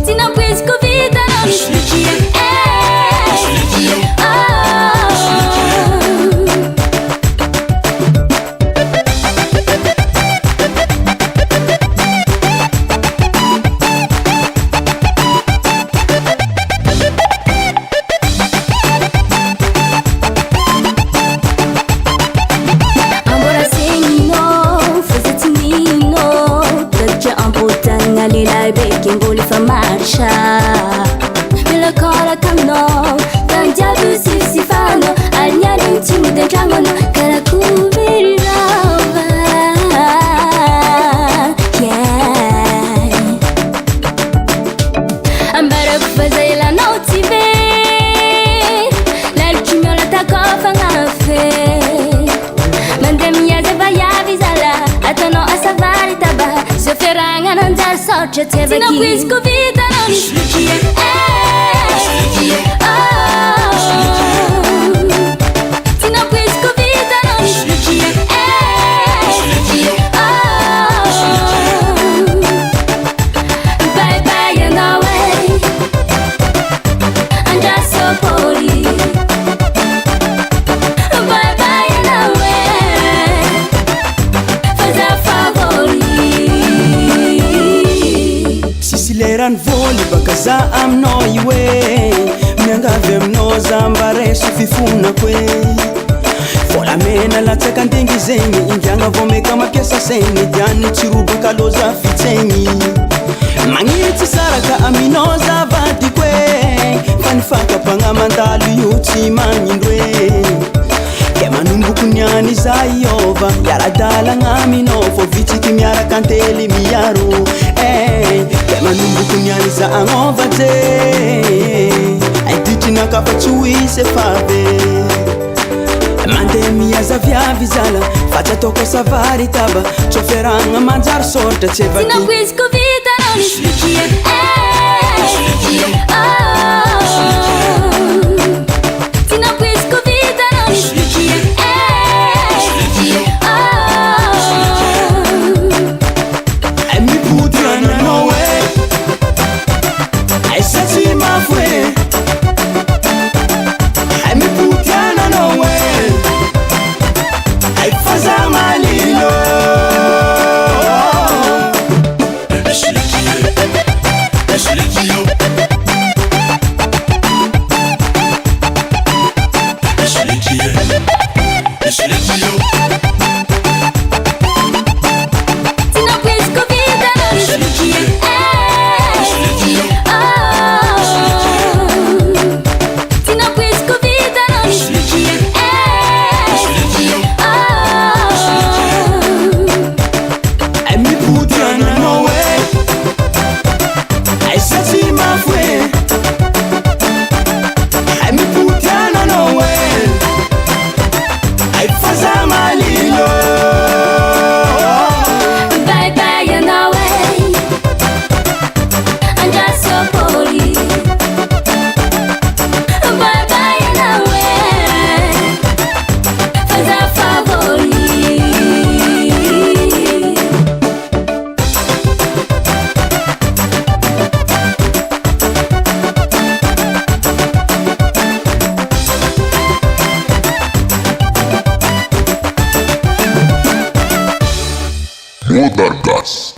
Se não quis convida, não me explique. Quem fa marcha Mila kola kamno Dan jabu si fano Alnya ning timu den jangono Kara kubiri rava Yeah Ambara kufaza ila noti be La luchimyo la takofa ngafe Mandemi ya zeba ya vizala Atono asavari tabaha Soferanga nanjar sorcha teva ki Se não quis convida não me explique Se não quis convida não me explique Bye bye and away And just so holy Bye bye and away Faz a favori Sisileran voli bakaza amno iwe Miangave mno zambare sufifuna kwe Fola mena la teka ndingi zengi Ingianga vome kama piesa sengi Diani chirubu kaloza fitengi Mangiti saraka aminoza vati kwe Fanifaka panga mandalu yuti manyindwe Kema numbu kunyani za Yehova Yaradala ngaminofo viti kimiara kanteli miyaru Kema numbu kunyani za angova te Aititi na kapa chui se fave Mandemi ya za vya vizala Facha toko savari taba Choferanga manjar sorta cheva ki Se não quis convida não me explique Se não quis convida não me explique I me put you on no way I set you my way I me put you on no way I faza malilo Se não quis convida não me explique Se não quis convida não me explique I me put you on no way I set you my way I me put you on no way I faza malilo Bye bye and away And just so holy Bye bye and away Faz a favori Mudar gas.